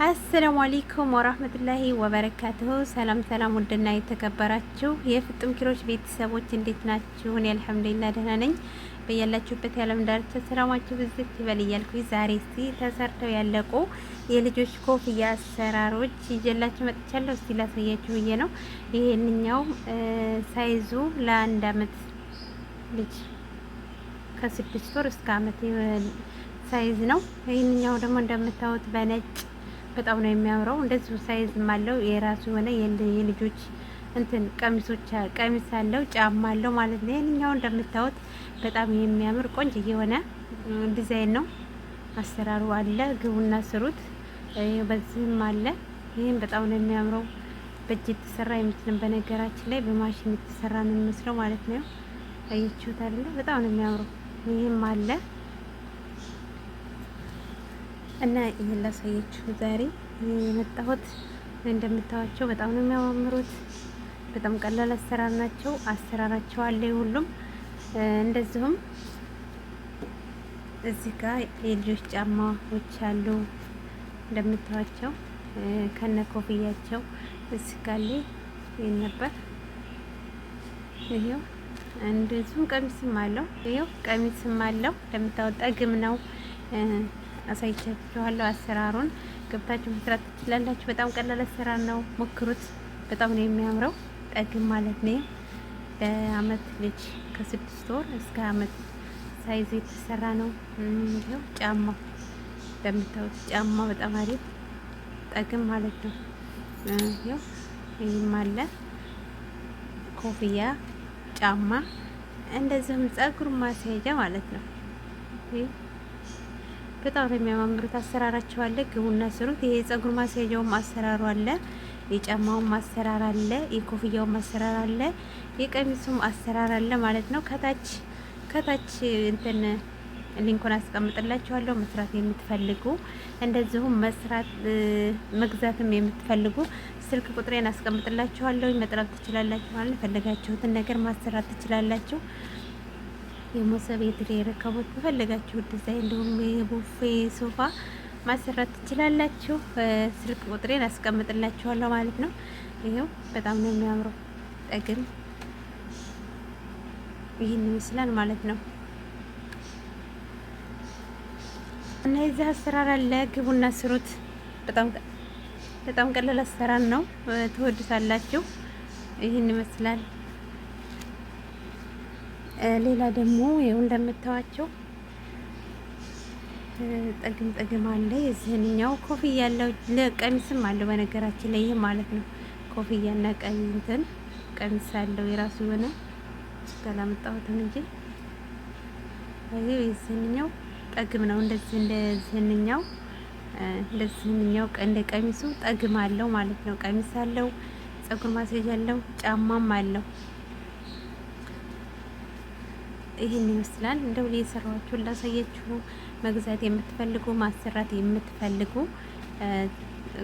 አሰላሙ አለይኩም ወራህመቱላሂ ወበረካቱሁ። ሰላም ሰላም፣ ውድና የተከበራችሁ የፍጥም ኪሮች ቤተሰቦች እንዴት ናችሁ? እኔ አልሐምዱሊላህ ደህና ነኝ። በያላችሁበት የዓለም ዳርቻ ሰላማችሁ ብዝት ይበል እያልኩኝ ዛሬ እስቲ ተሰርተው ያለቁ የልጆች ኮፍያ አሰራሮች ይዤላችሁ መጥቻለሁ። እስቲ ላሳያችሁ ብዬ ነው። ይሄንኛው ሳይዙ ለአንድ አመት ልጅ ከ6 ወር እስከ አመት ሳይዝ ነው። ይሄንኛው ደግሞ እንደምታዩት በነጭ በጣም ነው የሚያምረው። እንደዚሁ ሳይዝም አለው የራሱ የሆነ የልጆች እንትን ቀሚስ አለው፣ ጫማ አለው ማለት ነው። ይሄንኛው እንደምታዩት በጣም የሚያምር ቆንጆ የሆነ ዲዛይን ነው። አሰራሩ አለ፣ ግቡና ስሩት። በዚህም አለ። ይሄን በጣም ነው የሚያምረው። በእጅ የተሰራ የምትልም በነገራችን ላይ በማሽን የተሰራ ነው የሚመስለው ማለት ነው። አያችሁት አይደል? በጣም ነው የሚያምረው። ይሄም አለ እና ይሄን ላሳያችሁ ዛሬ የመጣሁት። እንደምታዋቸው በጣም ነው የሚያማምሩት። በጣም ቀላል አሰራር ናቸው። አሰራራቸው አለ ሁሉም። እንደዚሁም እዚህ ጋር የልጆች ጫማዎች አሉ እንደምታዋቸው ከነ ኮፍያቸው። እዚህ ጋር ይሄን ነበር። ይሄው እንደዚሁም ቀሚስም አለው። ይሄው ቀሚስም አለው እንደምታወጣ ጠግም ነው። አሳይቻችኋለሁ። አሰራሩን ገብታችሁ መስራት ትችላላችሁ። በጣም ቀላል አሰራር ነው። ሞክሩት። በጣም ነው የሚያምረው። ጠግም ማለት ነው። ለአመት ልጅ ከ6 ወር እስከ አመት ሳይዝ የተሰራ ነው። ይሄው ጫማ እንደምታዩት ጫማ በጣም አሪፍ ጠግም ማለት ነው። ይሄው ይሄም አለ ኮፍያ፣ ጫማ፣ እንደዚሁም ፀጉር ማስያዣ ማለት ነው። በጣም ነው የሚያማምሩት። አሰራራቸው አለ፣ ግቡና ስሩት። ይሄ የፀጉር ማስያዣውም አሰራሩ አለ፣ የጫማውም አሰራር አለ፣ የኮፍያውም አሰራር አለ፣ የቀሚሱም አሰራር አለ ማለት ነው። ከታች እንትን ሊንኩን አስቀምጥላችኋለሁ። መስራት የምትፈልጉ እንደዚሁም መግዛትም የምትፈልጉ ስልክ ቁጥሬን አስቀምጥላችኋለሁ። መጥራት ትችላላችሁ ማለት ፈለጋችሁትን ነገር ማሰራት ትችላላችሁ። የሞሰብ የትሪ የረከቦት በፈለጋችሁ ዲዛይን እንዲሁም የቡፌ ሶፋ ማሰራት ትችላላችሁ። ስልክ ቁጥሬን አስቀምጥላችኋለሁ ማለት ነው። ይሄው በጣም ነው የሚያምረው። ጠግም ይህን ይመስላል ማለት ነው። እና የዚህ አሰራር አለ፣ ግቡና ስሩት። በጣም ቀላል አሰራር ነው። ትወዱታላችሁ። ይህን ይመስላል። ሌላ ደግሞ ይኸው እንደምታዋቸው ጠግም አለ። የዚህኛው ኮፍያ ያለው ለቀሚስም አለው በነገራችን ላይ ይሄ ማለት ነው። ኮፍያና ቀሚስ አለው የራሱ የሆነ ስላመጣሁትም እንጂ ይሄ የዚህኛው ጠግም ነው። እንደዚህኛው እንደ ቀሚሱ ጠግም አለው ማለት ነው። ቀሚስ አለው፣ ፀጉር ማስያዣ አለው፣ ጫማም አለው። ይሄን ይመስላል። እንደው የሰራኋችሁ ላሳያችሁ ነው። መግዛት የምትፈልጉ ማሰራት የምትፈልጉ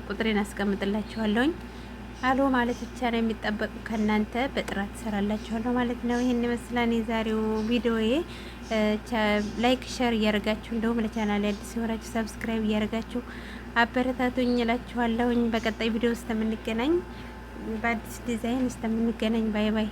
ቁጥሬን አስቀምጥላችኋለሁ። አሎ ማለት ብቻ ነው የሚጠበቁ ከናንተ። በጥራት ሰራላችኋለሁ ማለት ነው። ይሄን ይመስላል የዛሬው ቪዲዮዬ። ላይክ ሼር እያደረጋችሁ እንደውም ለቻናሌ አዲስ የሆናችሁ ሰብስክራይብ እያደረጋችሁ አበረታቱኝ እላችኋለሁ። በቀጣይ ቪዲዮ እስከምንገናኝ በአዲስ ዲዛይን እስከምንገናኝ ባይ ባይ።